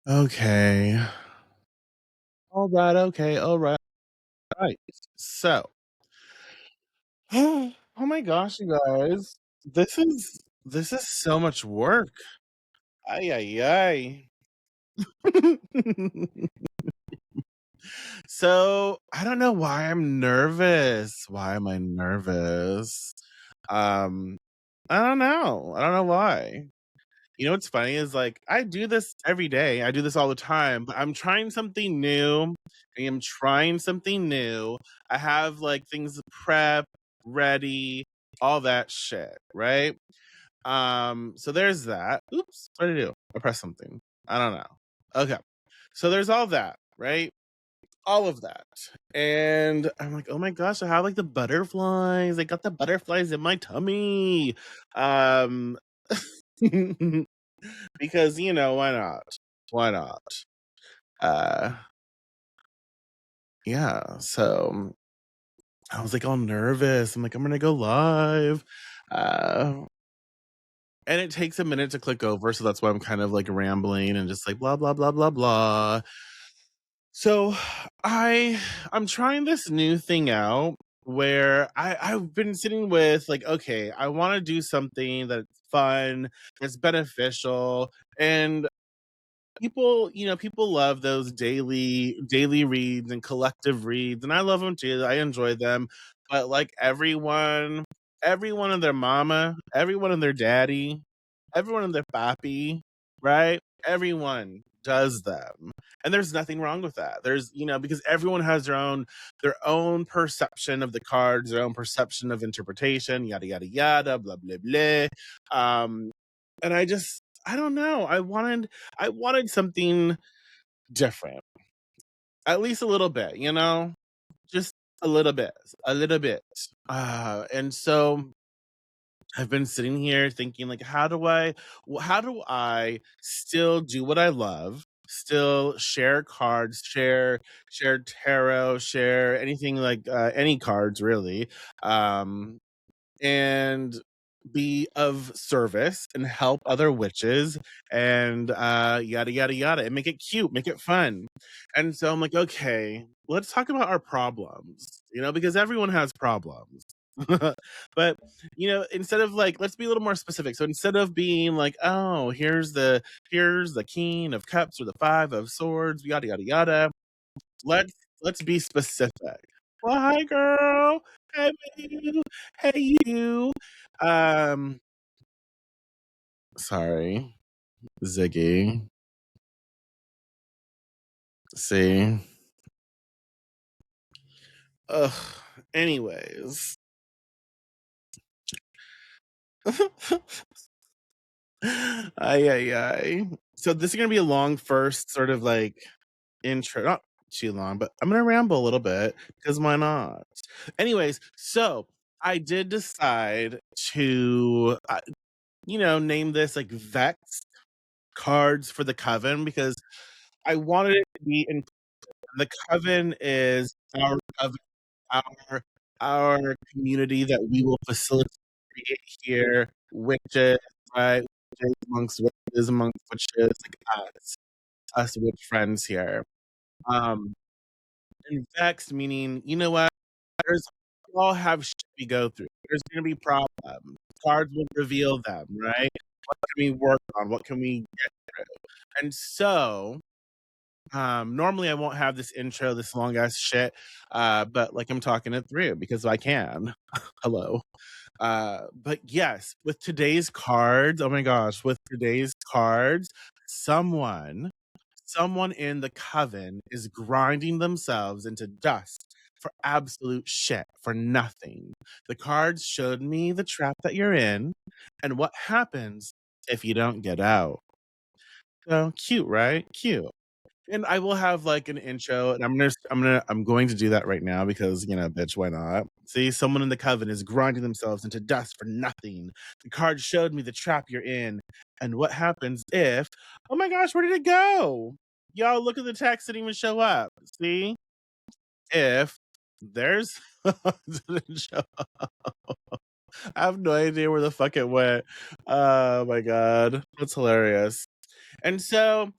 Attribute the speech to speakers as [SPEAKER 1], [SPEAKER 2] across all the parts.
[SPEAKER 1] Okay. All right. Okay. All right. Right. So, oh my gosh, you guys, this is so much work. Ay ay ay. So I don't know why I'm nervous. Why am I nervous? Um, I don't know. I don't know why. You know what's funny is like I do this every day. I do this all the time, but I'm trying something new. I am trying something new. I have like things prep, ready, all that shit, right? So there's that. Oops, what did I do? I pressed something. I don't know. Okay. So there's all that, right? All of that. And I'm like, oh my gosh, I have like the butterflies. I got the butterflies in my tummy. Um because why not? Why not? Uh yeah, so I was like all nervous. I'm like, I'm gonna go live. Uh and it takes a minute to click over, so that's why I'm kind of like rambling and just like blah blah blah blah blah. So I'm trying this new thing out where I've been sitting with like, okay, I want to do something that's fun, that's beneficial, and people love those daily reads and collective reads, and I love them too. I enjoy them, but like everyone and their mama, everyone and their daddy, everyone and their papi, right? Everyone does them, and there's nothing wrong with that. Because everyone has their own perception of the cards, their own perception of interpretation, yada yada yada, blah blah blah. And I don't know. I wanted something different, at least a little bit, just a little bit, a little bit. And so I've been sitting here thinking, like, how do I still do what I love, still share cards, share tarot, share anything like any cards really, um, and be of service and help other witches and yada yada yada and make it cute, make it fun. And so I'm like, okay, let's talk about our problems, because everyone has problems. But instead of like, let's be a little more specific. So instead of being like, oh, here's the king of cups or the five of swords, yada yada yada, let's let's be specific. Well, hi girl. Hey you. Hey you. Um sorry. Ziggy. See. Ugh. Anyways. Ay ay ay. So this is gonna be a long first sort of like intro. Not too long, but I'm gonna ramble a little bit because why not? Anyways, so I did decide to name this like Vex Cards for the Coven because I wanted it to be in the Coven is our coven, our our community that we will facilitate here, witches, right? Witches amongst witches, like us witch friends here. Um, and vexed meaning, you know what? There's we all have shit we go through. There's gonna be problems. Cards will reveal them, right? What can we work on? What can we get through? And so normally I won't have this intro, this long ass shit, but like I'm talking it through because I can. Hello. But yes, with today's cards, oh my gosh, with today's cards, someone, someone in the coven is grinding themselves into dust for absolute shit, for nothing. The cards showed me the trap that you're in and what happens if you don't get out. So cute, right? Cute. And I will have like an intro, and I'm going to do that right now because bitch, why not? See, someone in the coven is grinding themselves into dust for nothing. The card showed me the trap you're in, and what happens if? Oh my gosh, where did it go? Y'all, look at the text; didn't even show up. See, if there's didn't show up. I have no idea where the fuck it went. Oh my god, that's hilarious. And so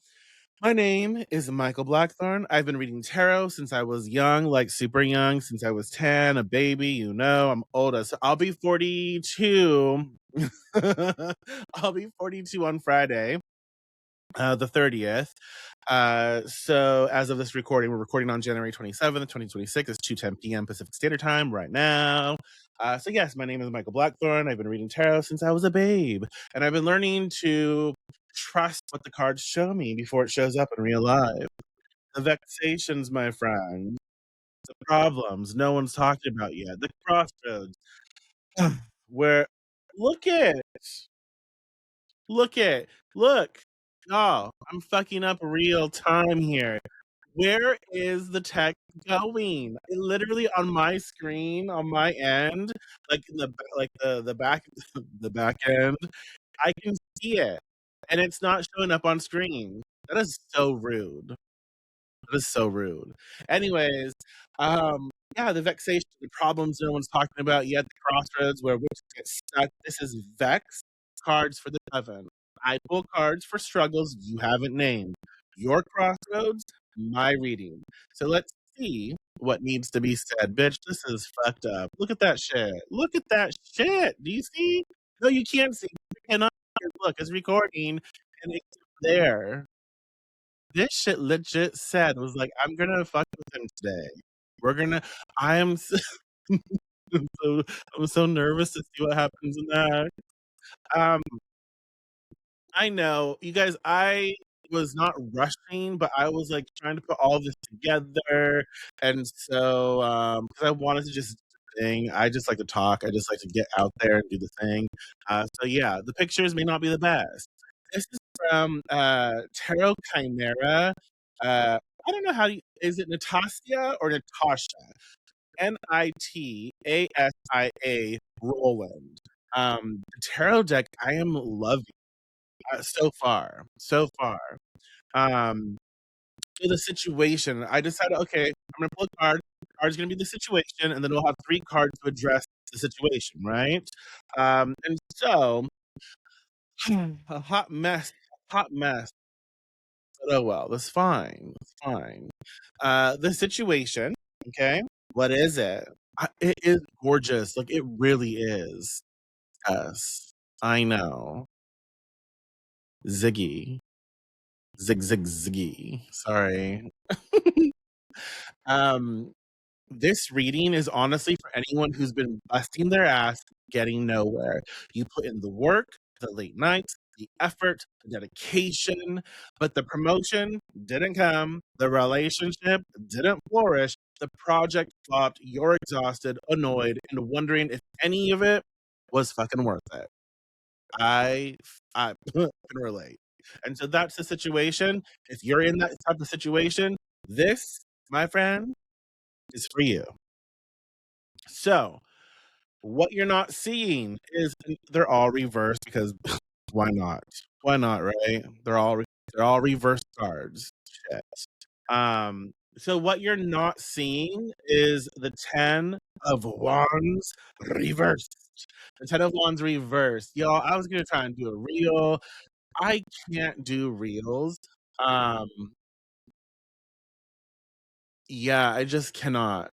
[SPEAKER 1] My name is Michael Blackthorn. I've been reading tarot since I was young, like super young, since I was 10, a baby, I'm old as I'll be 42. I'll be 42 on Friday, the 30th. So as of this recording, we're recording on January 27th, 2026. It's 2:10 p.m. Pacific Standard Time right now. So yes, my name is Michael Blackthorn. I've been reading tarot since I was a babe, and I've been learning to trust what the cards show me before it shows up in real life. The vexations, my friend, the problems no one's talking about yet, the crossroads, where look at, look at, look, y'all, I'm fucking up real time here. Where is the text going? Literally on my screen, on my end, like in the back the back end, I can see it, and it's not showing up on screen. That is so rude. That is so rude. Anyways, yeah, the vexation, the problems no one's talking about yet, the crossroads where witches get stuck. This is Vex Cards for the Coven. I pull cards for struggles you haven't named. Your crossroads, my reading. So let's see what needs to be said. Bitch, this is fucked up. Look at that shit. Look at that shit. Do you see? No, you can't see. You cannot. Look, it's recording and it's there. This shit legit said was like, "I'm gonna fuck with him today. We're gonna." I am so, I'm so I'm so nervous to see what happens next. Um, I know you guys. I was not rushing, but I was like trying to put all of this together, and so because I wanted to just thing. I just like to talk. I just like to get out there and do the thing. So yeah, the pictures may not be the best. This is from Tarot Chimera. I don't know how you is it Natasha or Natasha? Nitasia Roland. The tarot deck I am loving so far. So far. Um so the situation, I decided, okay, I'm gonna pull a card. The card's gonna be the situation, and then we'll have three cards to address the situation, right? And so a hot mess. But oh well, that's fine. That's fine. The situation, okay? What is it? It is gorgeous. Like it really is. Yes, I know. Ziggy, ziggy. Sorry. um, this reading is honestly for anyone who's been busting their ass, getting nowhere. You put in the work, the late nights, the effort, the dedication, but the promotion didn't come. The relationship didn't flourish. The project flopped. You're exhausted, annoyed, and wondering if any of it was fucking worth it. I I can relate. And so that's the situation. If you're in that type of situation, this, my friend, is for you. So, what you're not seeing is they're all reversed because why not? Why not, right? They're all reverse cards. Shit. So what you're not seeing is the 10 of Wands reversed. The 10 of Wands reversed. Y'all, I was gonna try and do a reel. I can't do reels. Um, yeah, I just cannot.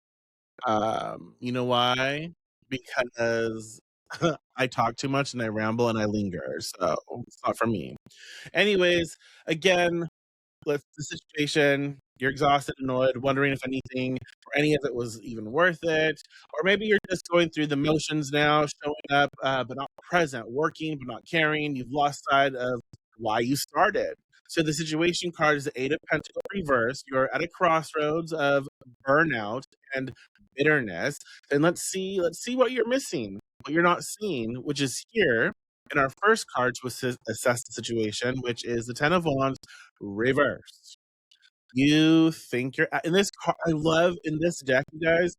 [SPEAKER 1] You know why? Because I talk too much and I ramble and I linger, so it's not for me. Anyways, again, with the situation, you're exhausted, annoyed, wondering if anything or any of it was even worth it, or maybe you're just going through the motions now, showing up but not present, working but not caring. You've lost sight of why you started. So the situation card is the Eight of Pentacles reversed. You're at a crossroads of burnout and bitterness. And let's see what you're missing, what you're not seeing, which is here in our first card to assess the situation, which is the Ten of Wands reversed. You think you're in this card. I love in this deck, you guys.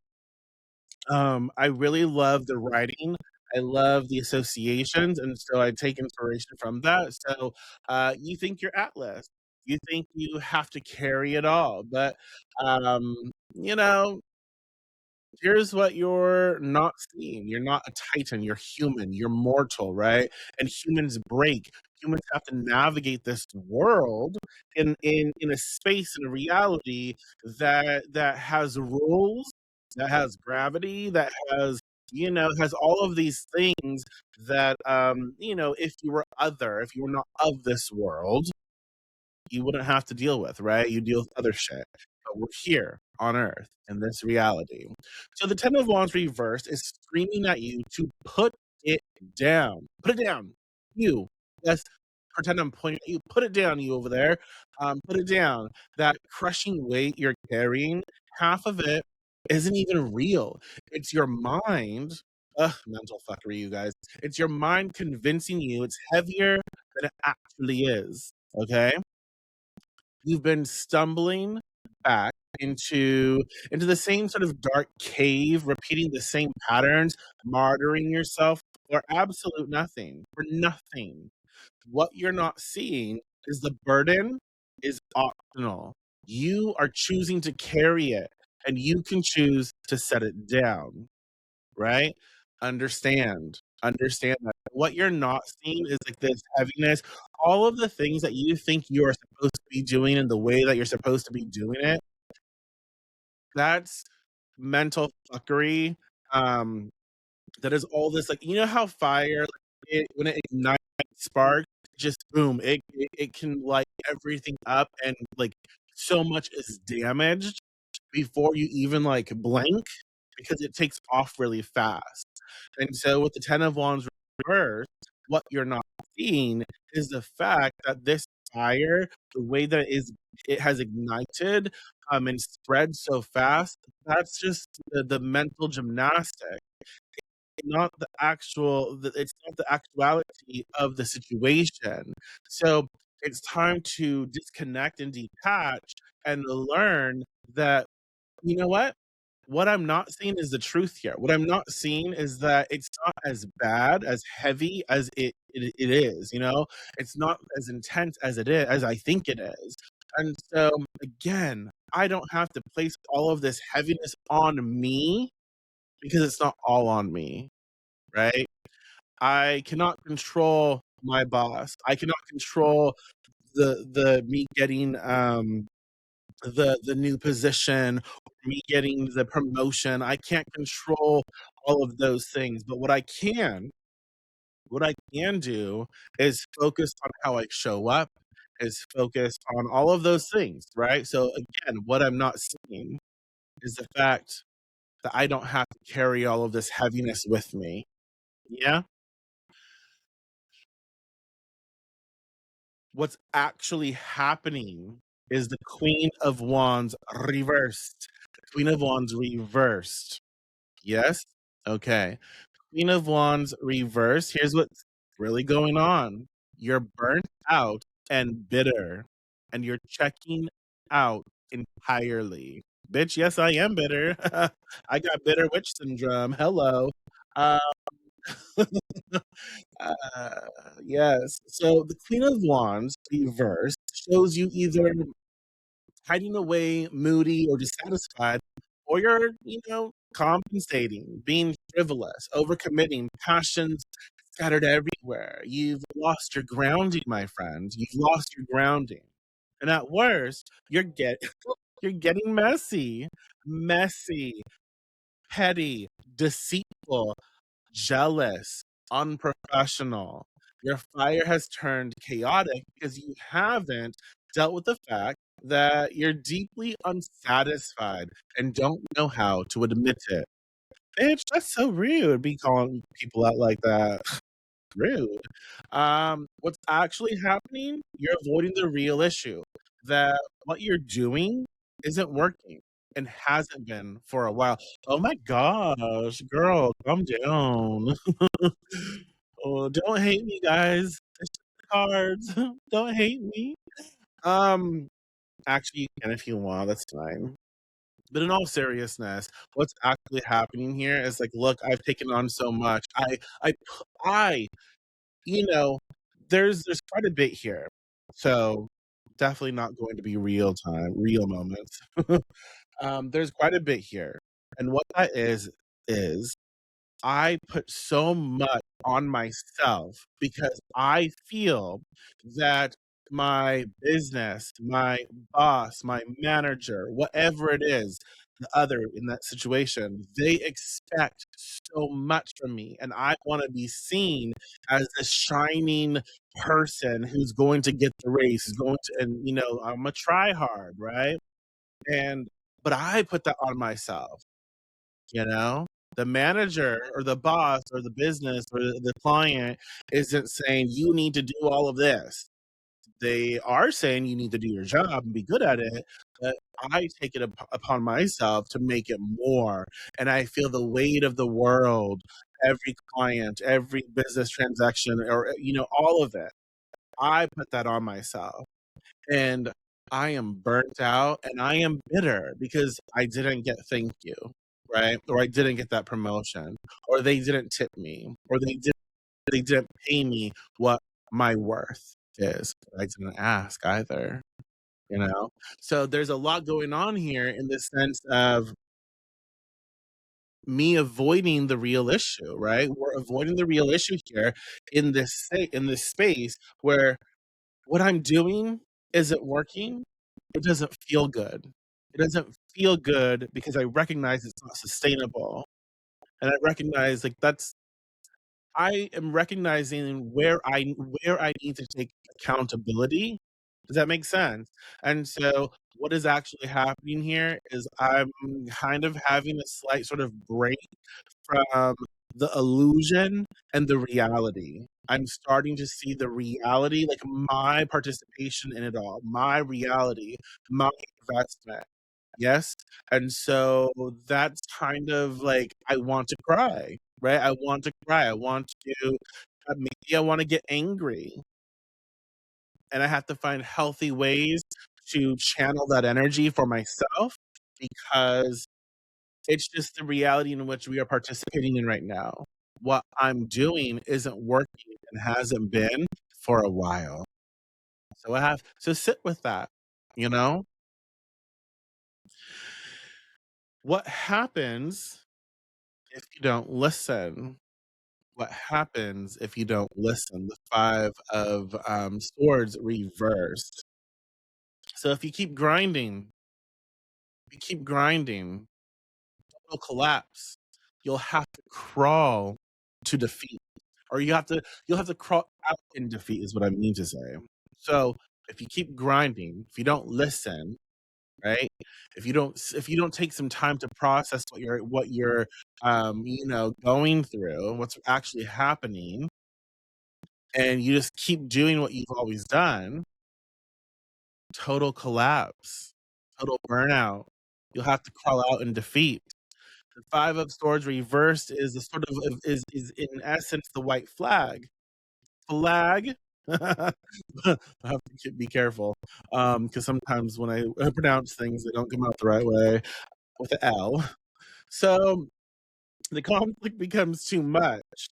[SPEAKER 1] I really love the writing. I love the associations, and so I take inspiration from that. So, you think you're Atlas. You think you have to carry it all, but um, you know, Here's what you're not seeing. You're not a titan, you're human, you're mortal, right? And humans break. Humans have to navigate this world in a space, in a reality that has rules, that has gravity, that has, has all of these things that, if you were other, if you were not of this world, you wouldn't have to deal with, right? You deal with other shit. But we're here on Earth in this reality. So the Ten of Wands reversed is screaming at you to put it down. Put it down. You. Yes. Pretend I'm pointing at you. Put it down, you over there. Put it down. That crushing weight you're carrying, half of it isn't even real. It's your mind. Ugh, mental fuckery, you guys. It's your mind convincing you it's heavier than it actually is. Okay? You've been stumbling back into the same sort of dark cave, repeating the same patterns, martyring yourself for absolute nothing, for nothing. What you're not seeing is the burden is optional. You are choosing to carry it, and you can choose to set it down, right? Understand that what you're not seeing is like this heaviness, all of the things that you think you are supposed to be doing in the way that you're supposed to be doing it, that's mental fuckery. Um, that is all this, like, how fire, like, when it ignites, spark, just boom, it can light everything up, and like so much is damaged before you even like blink because it takes off really fast. And so with the Ten of Wands reversed, what you're not seeing is the fact that this fire, the way that it has ignited and spread so fast, that's just the mental gymnastics, not the it's not the actuality of the situation. So it's time to disconnect and detach and learn that, you know what I'm not seeing is the truth here. What I'm not seeing is that it's not as bad, as heavy as it is, It's not as intense as it is, as I think it is. And so again, I don't have to place all of this heaviness on me because it's not all on me, right? I cannot control my boss. I cannot control the me getting the new position, or me getting the promotion. I can't control all of those things, but what I can do is focus on how I show up, is focus on all of those things, right? So again, what I'm not seeing is the fact that I don't have to carry all of this heaviness with me. Yeah? What's actually happening is the Queen of Wands reversed. Queen of Wands reversed. Yes? Okay. Queen of Wands reversed. Here's what's really going on. You're burnt out and bitter, and you're checking out entirely. Bitch, yes, I am bitter. I got bitter witch syndrome. Hello. Uh, uh, yes. So the Queen of Wands reversed shows you either hiding away, moody, or dissatisfied, or you're, compensating, being frivolous, overcommitting, passions scattered everywhere. You've lost your grounding, my friend. You've lost your grounding. And at worst, you're getting messy, petty, deceitful, jealous, unprofessional. Your fire has turned chaotic because you haven't dealt with the fact that you're deeply unsatisfied and don't know how to admit it. Bitch, that's so rude. Be calling people out like that. Rude. What's actually happening? You're avoiding the real issue. That what you're doing isn't working and hasn't been for a while. Oh my gosh, girl, calm down. Oh, don't hate me, guys. It's just the cards. Don't hate me. Um, actually, you can if you want. That's fine. But in all seriousness, what's actually happening here is like, look, I've taken on so much. I, you know, there's quite a bit here. So definitely not going to be real moments. There's quite a bit here. And what that is I put so much on myself because I feel that my business, my boss, my manager, whatever it is, the other in that situation, they expect so much from me. And I want to be seen as a shining person who's going to get the race, who's going to, and I'm a try hard, right? And, but I put that on myself. You know? The manager or the boss or the business or the client isn't saying, "You need to do all of this." They are saying you need to do your job and be good at it, but I take it upon myself to make it more, and I feel the weight of the world, every client, every business transaction, or, all of it. I put that on myself. And I am burnt out and I am bitter because I didn't get thank you, right? Or I didn't get that promotion, or they didn't tip me, or they didn't pay me what my worth is. I didn't ask either, you know? So there's a lot going on here in the sense of me avoiding the real issue, right? We're avoiding the real issue here in this space where what I'm doing isn't working. It doesn't feel good. It doesn't feel good because I recognize it's not sustainable. And I recognize I am recognizing where I need to take accountability. Does that make sense? And so what is actually happening here is I'm kind of having a slight sort of break from the illusion and the reality. I'm starting to see the reality, like my participation in it all, my reality, my investment. Yes. And so that's kind of like, I want to cry, right? I want to cry. I want to, maybe I want to get angry. And I have to find healthy ways to channel that energy for myself because it's just the reality in which we are participating in right now. What I'm doing isn't working and hasn't been for a while. So I have to sit with that, you know? What happens if you don't listen? What happens if you don't listen? The five of swords reversed. So if you keep grinding, it'll collapse. You'll have to crawl to defeat. Or you'll have to crawl out in defeat is what I mean to say. So if you keep grinding, if you don't listen, right? If you don't take some time to process what you're going through, what's actually happening, and you just keep doing what you've always done, total collapse, total burnout. You'll have to crawl out in defeat. The five of swords reversed is the sort of is in essence the white flag. Flag. I have to be careful because sometimes when I pronounce things, they don't come out the right way with an L. So the conflict becomes too much.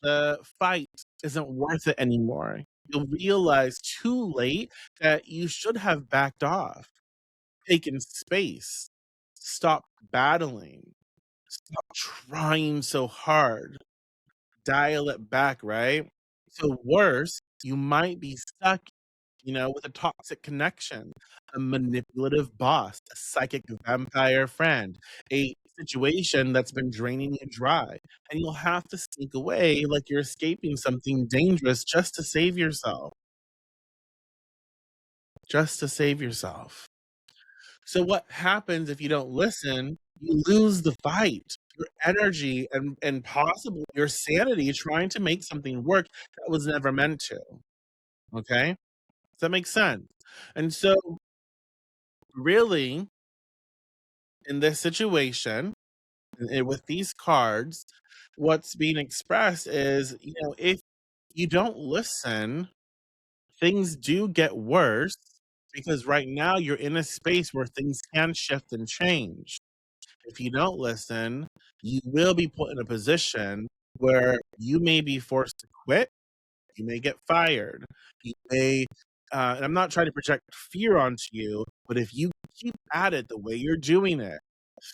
[SPEAKER 1] The fight isn't worth it anymore. You'll realize too late that you should have backed off, taken space, stopped battling, stop trying so hard, dial it back, right? So worse, you might be stuck, with a toxic connection, a manipulative boss, a psychic vampire friend, a situation that's been draining you dry. And you'll have to sneak away like you're escaping something dangerous just to save yourself. Just to save yourself. So what happens if you don't listen? You lose the fight, your energy, and possibly your sanity trying to make something work that was never meant to. Okay? Does that make sense? And so really, in this situation, with these cards, what's being expressed is, if you don't listen, things do get worse because right now you're in a space where things can shift and change. If you don't listen, you will be put in a position where you may be forced to quit. You may get fired. You may, and I'm not trying to project fear onto you, but if you keep at it the way you're doing it,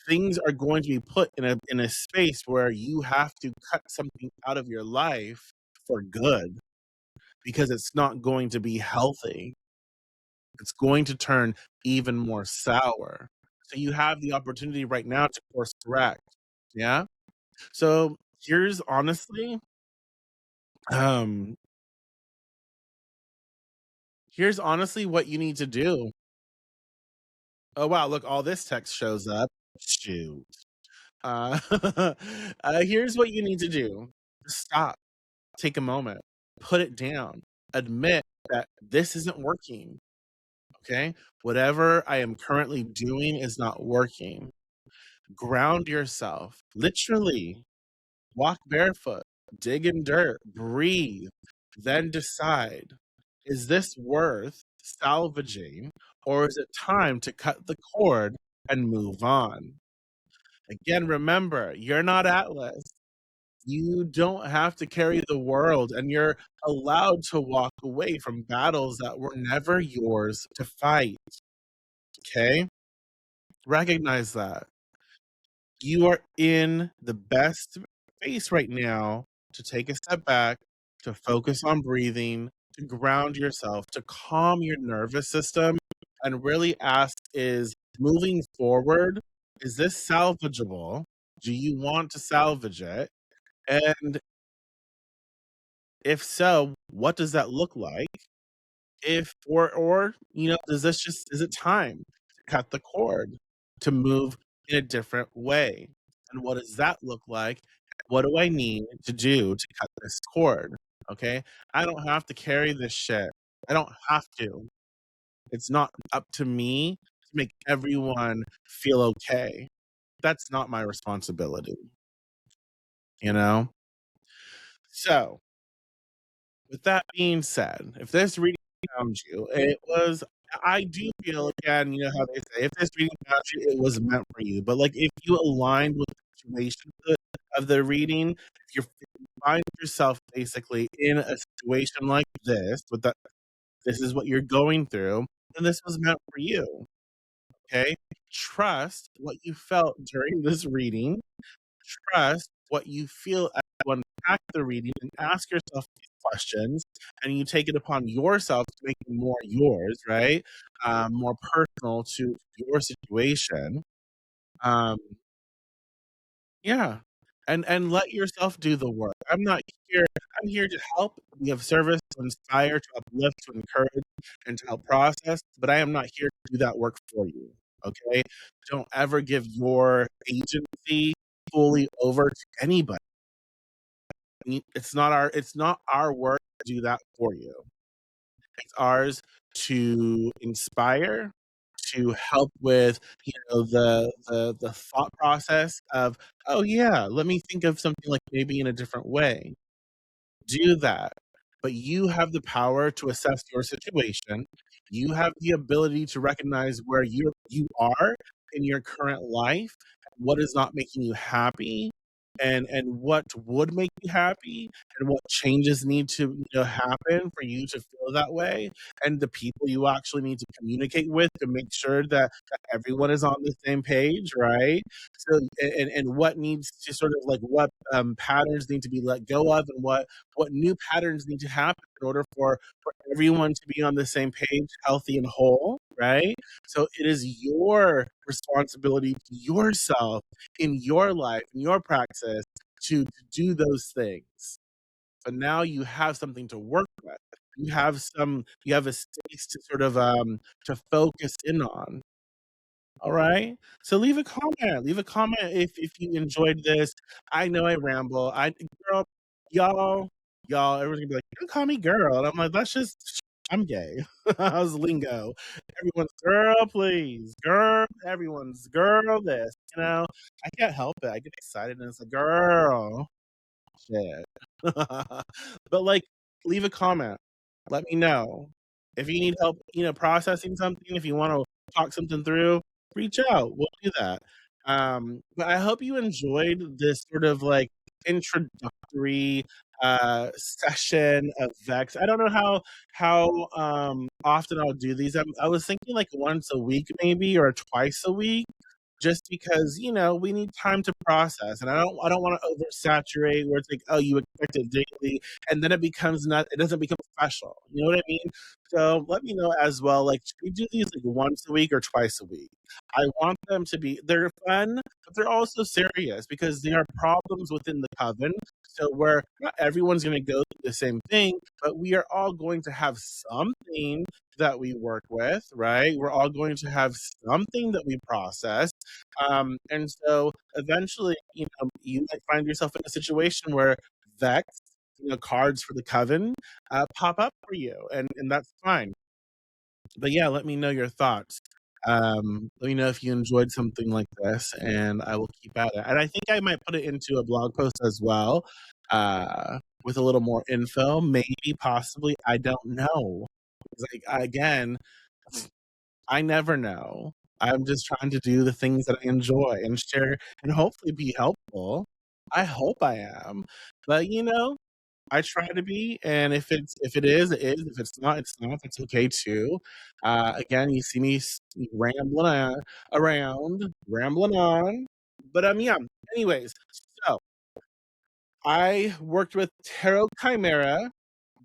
[SPEAKER 1] things are going to be put in a space where you have to cut something out of your life for good because it's not going to be healthy. It's going to turn even more sour. So you have the opportunity right now to course correct. Yeah. So here's honestly, um, here's honestly what you need to do. Oh wow, look, all this text shows up. Shoot. Uh, here's what you need to do. Stop. Take a moment. Put it down. Admit that this isn't working. Okay. Whatever I am currently doing is not working. Ground yourself. Literally, walk barefoot, dig in dirt, breathe, then decide, is this worth salvaging or is it time to cut the cord and move on? Again, remember, you're not Atlas. You don't have to carry the world, and you're allowed to walk away from battles that were never yours to fight. Okay? Recognize that. You are in the best space right now to take a step back, to focus on breathing, to ground yourself, to calm your nervous system, and really ask is moving forward, is this salvageable? Do you want to salvage it? And if so, what does that look like? If or you know, does this just is it time to cut the cord, to move in a different way? And what does that look like? What do I need to do to cut this cord? Okay? I don't have to carry this shit. I don't have to. It's not up to me to make everyone feel okay. That's not my responsibility, you know? So, with that being said, if this reading found you, it was I do feel again, you know how they say, if this reading found you, it was meant for you. But like if you aligned with the situation of the reading, if you find yourself basically in a situation like this, with that this is what you're going through, then this was meant for you. Okay? Trust what you felt during this reading. Trust what you feel as you unpack the reading and ask yourself these questions, and you take it upon yourself to make it more yours, right? More personal to your situation. Um, yeah. And let yourself do the work. I'm here to help, be of service, to inspire, to uplift, to encourage, and to help process, but I am not here to do that work for you. Okay? Don't ever give your agency fully over to anybody. It's not our work to do that for you. It's ours to inspire, to help with, you know, the thought process of, oh yeah, let me think of something like maybe in a different way. Do that. But you have the power to assess your situation. You have the ability to recognize where you are in your current life, what is not making you happy, and what would make you happy, and what changes need to, you know, happen for you to feel that way, and the people you actually need to communicate with to make sure that everyone is on the same page, right? So and what needs to sort of like what patterns need to be let go of, and what new patterns need to happen in order for everyone to be on the same page, healthy and whole, right? So it is your responsibility to yourself in your life, in your praxis, to do those things. But now you have something to work with. You have a space to sort of to focus in on. All right. So leave a comment. Leave a comment if you enjoyed this. I know I ramble. Girl, y'all, everyone's gonna be like, you can call me girl. And I'm like, that's just I'm gay. I was lingo. Everyone's girl, please. Girl, everyone's girl this, you know. I can't help it. I get excited and it's like, girl. Shit. But like, leave a comment. Let me know. If you need help, you know, processing something, if you want to talk something through, reach out. We'll do that. But I hope you enjoyed this sort of like introductory session of Vex. I don't know how often I'll do these. I was thinking like once a week maybe or twice a week. just because, we need time to process. And I don't want to oversaturate where it's like, oh, you expect it daily, and then it doesn't become special. You know what I mean? So let me know as well. Like, should we do these like once a week or twice a week? I want them to be, they're fun, but they're also serious because there are problems within the coven. So where not everyone's going to go through the same thing, but we are all going to have something that we work with, right? We're all going to have something that we process. And so eventually, you might find yourself in a situation where Vex, cards for the coven pop up for you, and that's fine. But yeah, let me know your thoughts. Let me know if you enjoyed something like this, and I will keep at it. And I think I might put it into a blog post as well, with a little more info, maybe, possibly. I don't know. Like, again, I never know. I'm just trying to do the things that I enjoy and share and hopefully be helpful. I hope I am. But I try to be, and if it is, it is. If it's not, it's not. That's okay too. Again, you see me rambling rambling on. But yeah. Anyways, so I worked with Tarot Chimera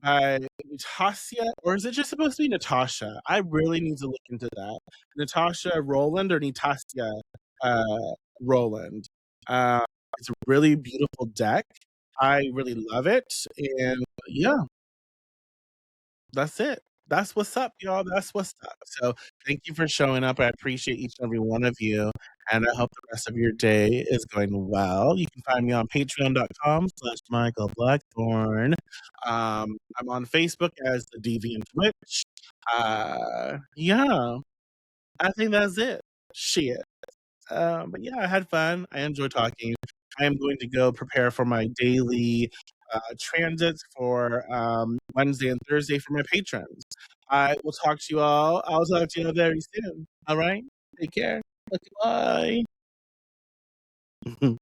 [SPEAKER 1] by Natasha, or is it just supposed to be Natasha? I really need to look into that. Natasha Roland or Natasha uh, Roland. Uh, it's a really beautiful deck. I really love it. And yeah, that's it. That's what's up, y'all. That's what's up. So thank you for showing up. I appreciate each and every one of you. And I hope the rest of your day is going well. You can find me on patreon.com/Michael Blackthorn. I'm on Facebook as the Deviant Witch. Yeah, I think that's it. Shit. But yeah, I had fun. I enjoyed talking. I am going to go prepare for my daily transits for Wednesday and Thursday for my patrons. I will talk to you all. I'll talk to you all very soon. All right? Take care. Okay, bye.